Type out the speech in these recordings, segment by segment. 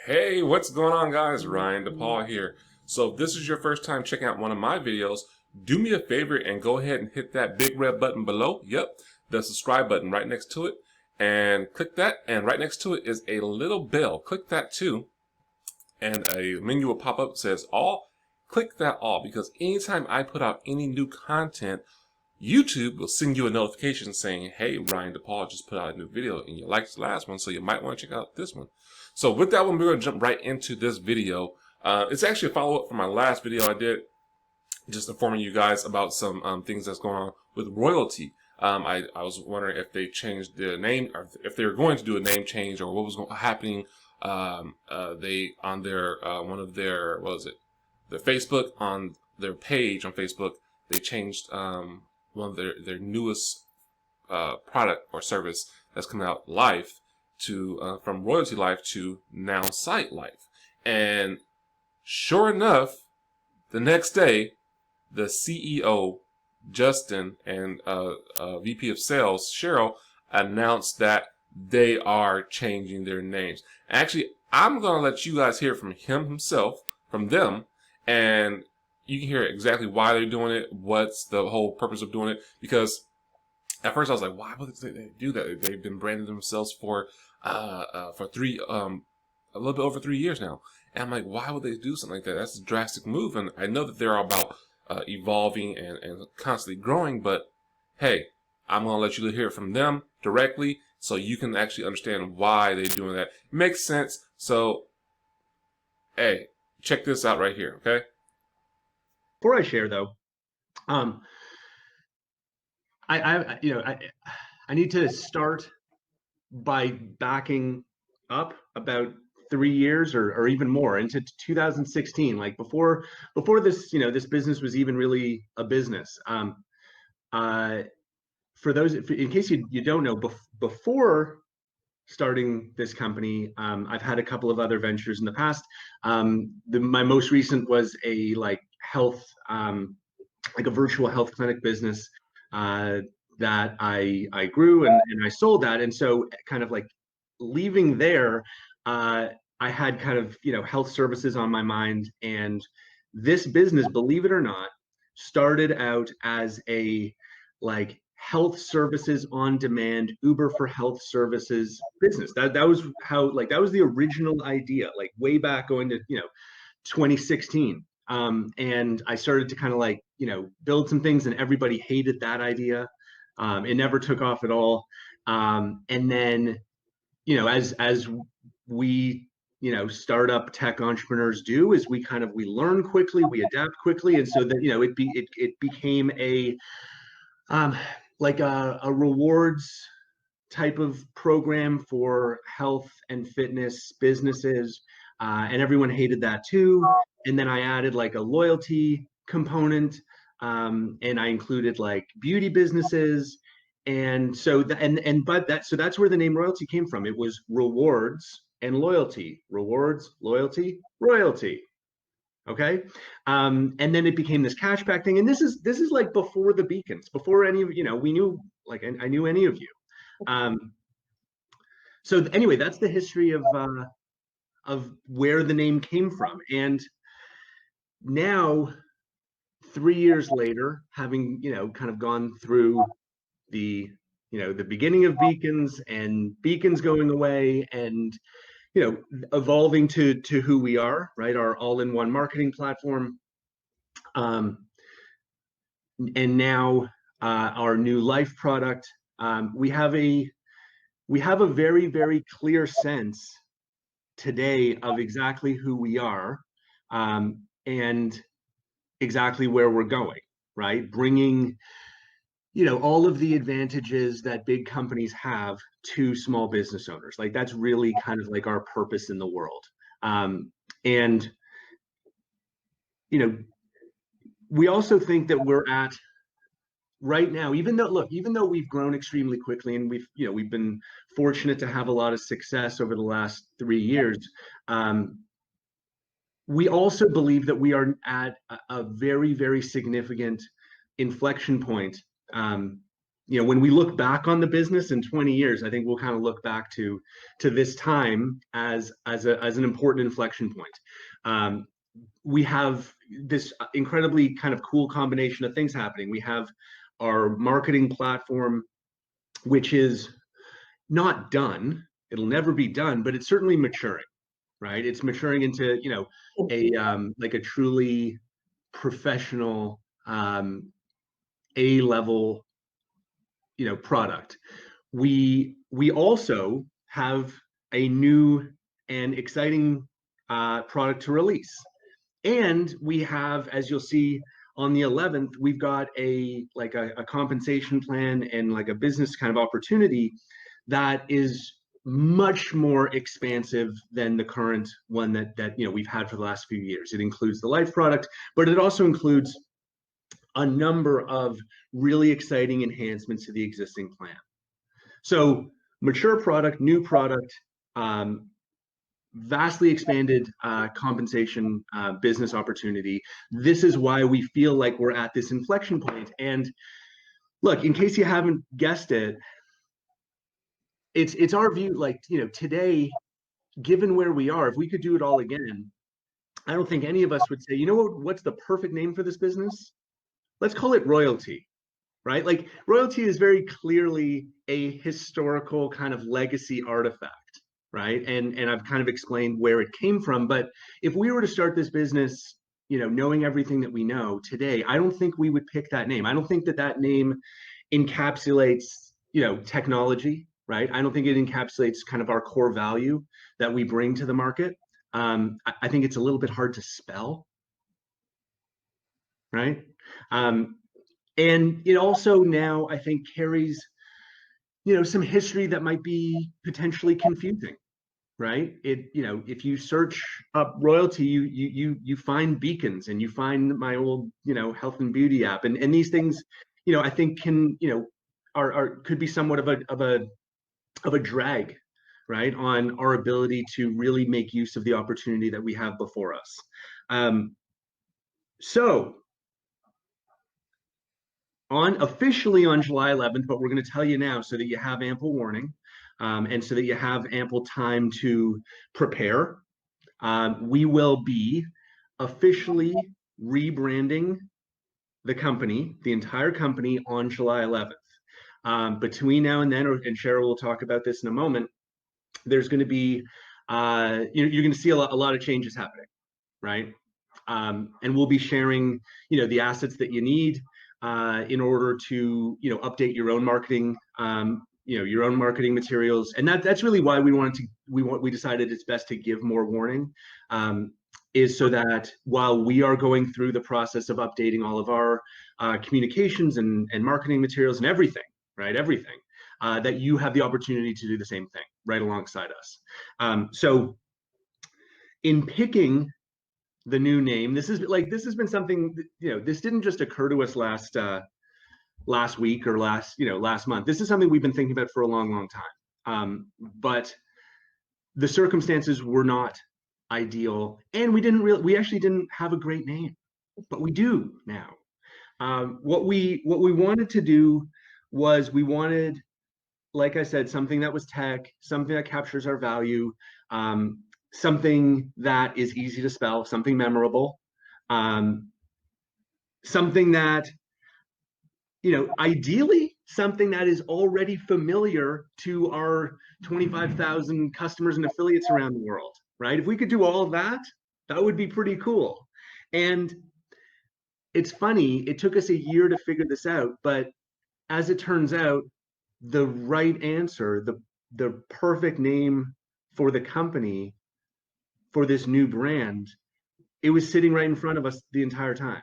Hey, what's going on, guys? Ryan DePaul here. So if this is your first time checking out one of my videos, do me a favor and go ahead and hit that big red button below. Yep, the subscribe button right next to it. And click that, and right next to it is a little bell. Click that too, and a menu will pop up that says all. Click that all, because anytime I put out any new content, YouTube will send you a notification saying, hey, Ryan DePaul just put out a new video and you liked the last one, so you might want to check out this one. So with that one, we're going to jump right into this video. It's actually a follow-up from my last video I did, just informing you guys about some things that's going on with Royaltie. I was wondering if they changed the name, or if they were going to do a name change, or what was happening. They on their one of their, what was it, their Facebook, on their page on Facebook, they changed one of their newest product or service that's coming out live to from Royaltie Life to Nowsite Life. And sure enough, the next day, the CEO Justin and VP of Sales Cheryl announced that they are changing their names. Actually, I'm gonna let you guys hear from from them, and you can hear exactly why they're doing it, what's the whole purpose of doing it. Because at first I was like, why would they do that? They've been branding themselves for a little bit over 3 years now. And I'm like, why would they do something like that? That's a drastic move. And I know that they're all about evolving and constantly growing, but hey, I'm going to let you hear it from them directly so you can actually understand why they're doing that. It makes sense. So, hey, check this out right here, okay? Before I share though, um, I need to start by backing up about 3 years or even more into 2016, like before this, this business was even really a business. Uh, for those, in case you don't know, before starting this company, I've had a couple of other ventures in the past. My most recent was a health, like a virtual health clinic business uh, that I grew and I sold that. And so kind of like leaving there, uh, I had kind of, health services on my mind. And this business, believe it or not, started out as a like health services on demand, Uber for health services business. That was how, like, that was the original idea, like way back going to, 2016. And I started to kind of like, build some things, and everybody hated that idea. It never took off at all. And then, as we, startup tech entrepreneurs do, is we learn quickly, we adapt quickly. And so that, it became a, um, like a rewards type of program for health and fitness businesses. And everyone hated that too. And then I added like a loyalty component, and I included like beauty businesses. And so, so that's where the name Royaltie came from. It was rewards and loyalty, rewards, loyalty, royalty. Okay. And then it became this cashback thing. And this is like before the beacons, before any of, we knew, like, I knew any of you. Um, so anyway, that's the history of where the name came from. And now, 3 years later, having, kind of gone through the, the beginning of beacons and beacons going away, and evolving to who we are, right? Our all-in-one marketing platform. And now, our new life product. We have a very, very clear sense today of exactly who we are, and exactly where we're going, right? Bringing, all of the advantages that big companies have to small business owners. Like, that's really kind of like our purpose in the world. And, we also think that we're at right now, even though we've grown extremely quickly, and we've been fortunate to have a lot of success over the last 3 years, we also believe that we are at a very, very significant inflection point, when we look back on the business in 20 years, I think we'll kind of look back to this time as an important inflection point. We have this incredibly kind of cool combination of things happening. We have our marketing platform, which is not done. It'll never be done, but it's certainly maturing, right? It's maturing into, a like a truly professional A-level, product. We also have a new and exciting product to release. And we have, as you'll see on the 11th, we've got a compensation plan and like a business kind of opportunity that is much more expansive than the current one that we've had for the last few years. It includes the life product, but it also includes a number of really exciting enhancements to the existing plan. So mature product, new product, vastly expanded compensation business opportunity. This is why we feel like we're at this inflection point. And look, in case you haven't guessed it, it's our view, like, today, given where we are, if we could do it all again, I don't think any of us would say, what's the perfect name for this business? Let's call it Royaltie, right? Like, Royaltie is very clearly a historical kind of legacy artifact, right? And I've kind of explained where it came from. But if we were to start this business, knowing everything that we know today, I don't think we would pick that name. I don't think that name encapsulates, technology, right? I don't think it encapsulates kind of our core value that we bring to the market. I think it's a little bit hard to spell, right? And it also now, I think, carries, some history that might be potentially confusing, right? If you search up Royaltie, you find beacons and you find my old, health and beauty app, and these things, I think can, could be somewhat of a drag, right, on our ability to really make use of the opportunity that we have before us. So officially on July 11th, but we're going to tell you now so that you have ample warning, and so that you have ample time to prepare. We will be officially rebranding the company, the entire company, on July 11th. Between now and then, and Cheryl will talk about this in a moment, there's going to be, you're going to see a lot of changes happening, right? And we'll be sharing, the assets that you need in order to, update your own marketing, your own marketing materials. And that's really why we decided it's best to give more warning, is so that while we are going through the process of updating all of our communications and marketing materials and everything, right, that you have the opportunity to do the same thing right alongside us. So in picking the new name, this has been something, this didn't just occur to us last week or last month. This is something we've been thinking about for a long time. But the circumstances were not ideal, and we actually didn't have a great name, but we do now. What we wanted to do was, we wanted, like I said, something that was tech, something that captures our value, something that is easy to spell, something memorable, something that, ideally, something that is already familiar to our 25,000 customers and affiliates around the world, right? If we could do all of that, that would be pretty cool. And it's funny, it took us a year to figure this out, but as it turns out, the right answer, the perfect name for the company, for this new brand, it was sitting right in front of us the entire time.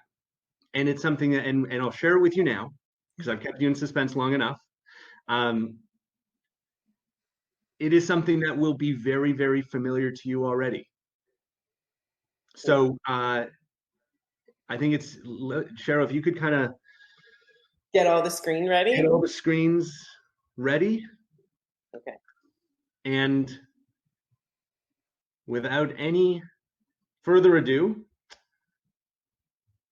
And it's something that, and I'll share it with you now, because I've kept you in suspense long enough. It is something that will be very, very familiar to you already. So I think it's, Cheryl, if you could kind of get all the screen ready. Get all the screens ready. Okay. And without any further ado,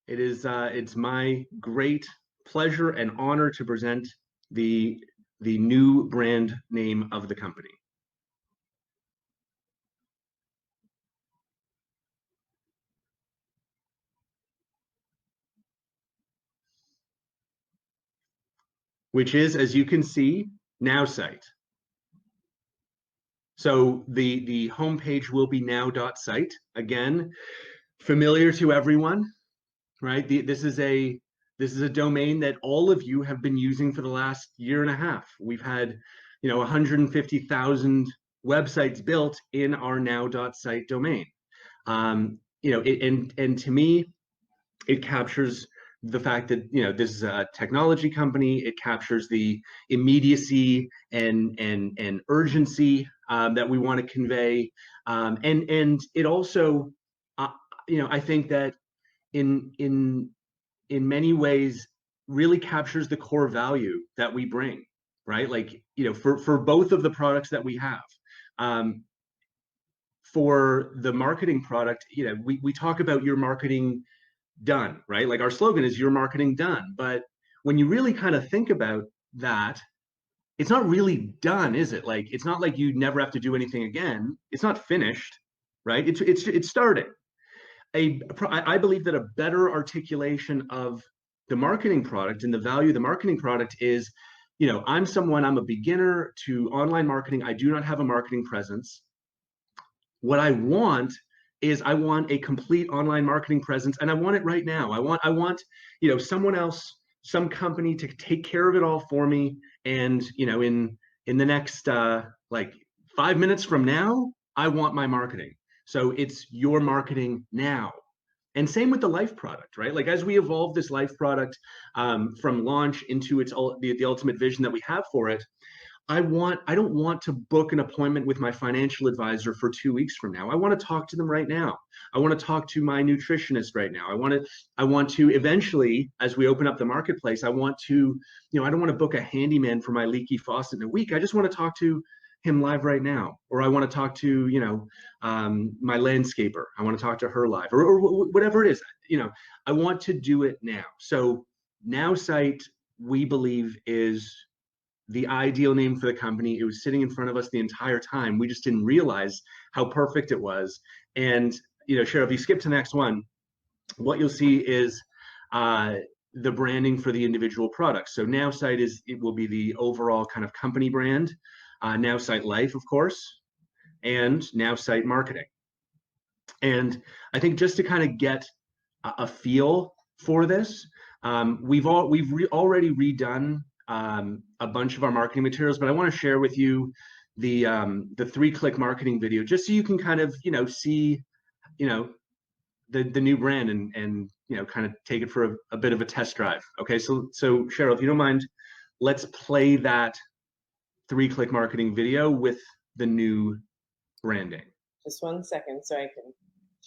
it's my great pleasure and honor to present the new brand name of the company. Which is, as you can see, Nowsite. So the homepage will be now.site. Again, familiar to everyone, right? This is a domain that all of you have been using for the last year and a half. We've had, 150,000 websites built in our now.site domain. And to me, it captures the fact that this is a technology company. It captures the immediacy and urgency that we want to convey, and it also, I think that in many ways really captures the core value that we bring, right? Like, for both of the products that we have. For the marketing product, we talk about your marketing done, right? Like our slogan is your marketing done. But when you really kind of think about that, it's not really done, is it? Like, it's not like you never have to do anything again. It's not finished, right? It's starting. I believe that a better articulation of the marketing product and the value of the marketing product is, I'm a beginner to online marketing. I do not have a marketing presence. What I want is I want a complete online marketing presence, and I want it right now. I want someone else, some company to take care of it all for me. And in the next like 5 minutes from now, I want my marketing. So it's your marketing now. And same with the life product, right? Like as we evolve this life product from launch into the ultimate vision that we have for it, I don't want to book an appointment with my financial advisor for 2 weeks from now. I want to talk to them right now. I want to talk to my nutritionist right now. I want to eventually, as we open up the marketplace, I want to, I don't want to book a handyman for my leaky faucet in a week. I just want to talk to him live right now. Or I want to talk to, my landscaper. I want to talk to her live, or whatever it is. I want to do it now. So Nowsite, we believe, is the ideal name for the company. It was sitting in front of us the entire time. We just didn't realize how perfect it was. And, Cheryl, if you skip to the next one, what you'll see is the branding for the individual products. So Nowsite it will be the overall kind of company brand, Nowsite Life, of course, and Nowsite Marketing. And I think just to kind of get a feel for this, we've already redone a bunch of our marketing materials, but I want to share with you the 3-click marketing video, just so you can kind of see the new brand and kind of take it for a bit of a test drive. Okay, so Cheryl, if you don't mind, let's play that 3-click marketing video with the new branding. Just 1 second so I can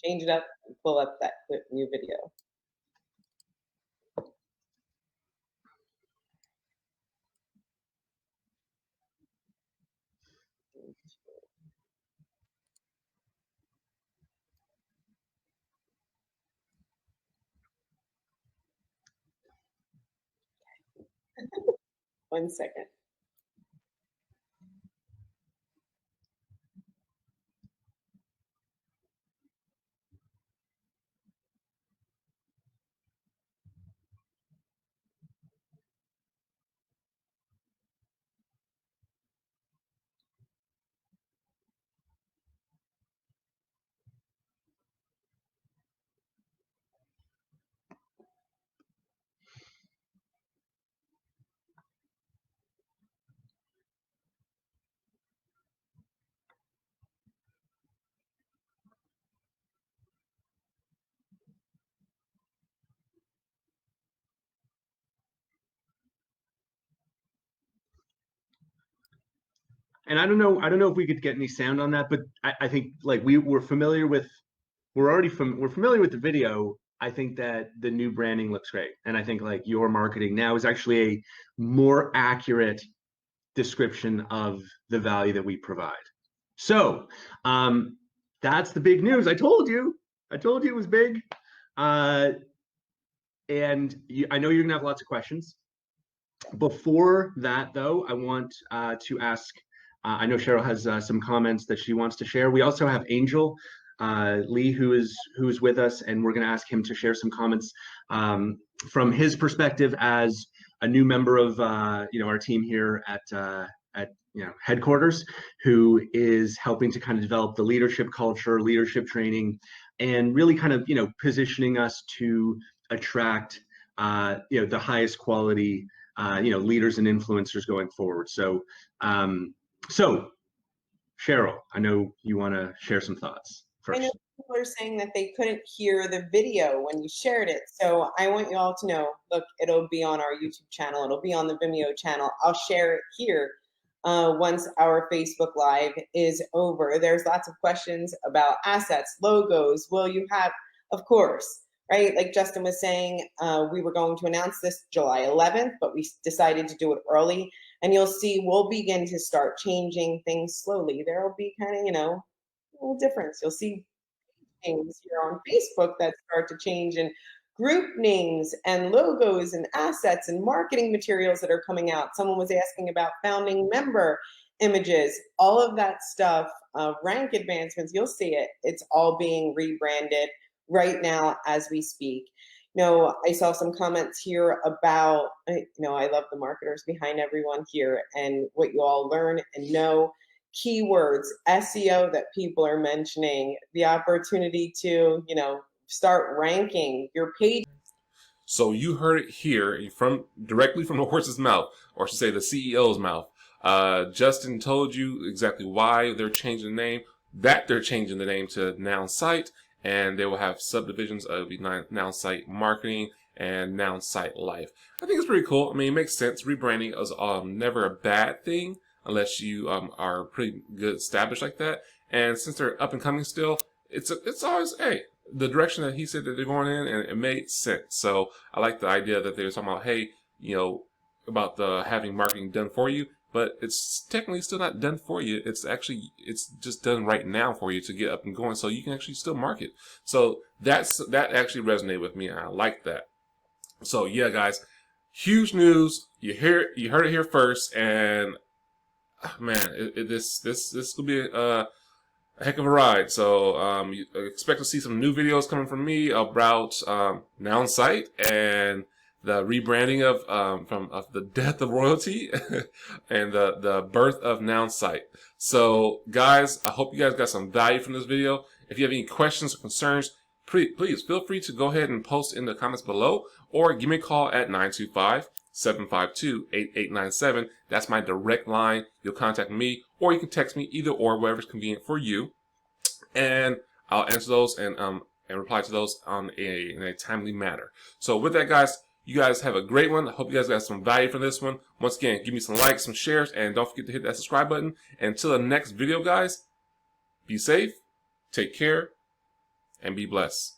change it up and pull up that new video. One second. And I don't know if we could get any sound on that, but I think like we're familiar with the video. I think that the new branding looks great, and I think like your marketing now is actually a more accurate description of the value that we provide. So that's the big news. I told you it was big, and I know you're gonna have lots of questions. Before that, though, I want to ask, I know Cheryl has some comments that she wants to share. We also have Angel Lee, who is with us, and we're going to ask him to share some comments from his perspective as a new member of our team here at headquarters, who is helping to kind of develop the leadership culture, leadership training, and really kind of positioning us to attract the highest quality leaders and influencers going forward. So Cheryl, I know you want to share some thoughts first. I know people are saying that they couldn't hear the video when you shared it. So I want you all to know, look, it'll be on our YouTube channel. It'll be on the Vimeo channel. I'll share it here once our Facebook Live is over. There's lots of questions about assets, logos. Will you have, of course, right? Like Justin was saying, we were going to announce this July 11th, but we decided to do it early. And you'll see we'll begin to start changing things slowly. There will be kind of, a little difference. You'll see things here on Facebook that start to change, and group names and logos and assets and marketing materials that are coming out. Someone was asking about founding member images, all of that stuff, rank advancements. You'll see it. It's all being rebranded right now as we speak. I saw some comments here about, I love the marketers behind everyone here and what you all learn and know. Keywords, SEO that people are mentioning, the opportunity to, start ranking your page. So you heard it here directly from the horse's mouth, or I should say the CEO's mouth. Justin told you exactly why they're changing the name, that they're changing the name to Nowsite, and they will have subdivisions of Nowsite Marketing and Nowsite Life. I think it's pretty cool. I mean, it makes sense. Rebranding is never a bad thing unless you are pretty good established like that. And since they're up and coming still, it's always, hey, the direction that he said that they're going in, and it made sense. So I like the idea that they were talking about, hey, about the having marketing done for you, but it's technically still not done for you. It's just done right now for you to get up and going, so you can actually still market. So that actually resonated with me, and I like that. So yeah, guys, huge news. You heard it here first, and man, this will be a heck of a ride. So you expect to see some new videos coming from me about Nowsite and the rebranding of the death of Royaltie and the birth of Nowsite. So guys, I hope you guys got some value from this video. If you have any questions or concerns, please feel free to go ahead and post in the comments below, or give me a call at 925-752-8897. That's my direct line. You'll contact me, or you can text me, either or, whatever's convenient for you. And I'll answer those and reply to those in a timely manner. So with that, guys, you guys have a great one. I hope you guys got some value from this one. Once again, give me some likes, some shares, and don't forget to hit that subscribe button. And until the next video, guys, be safe, take care, and be blessed.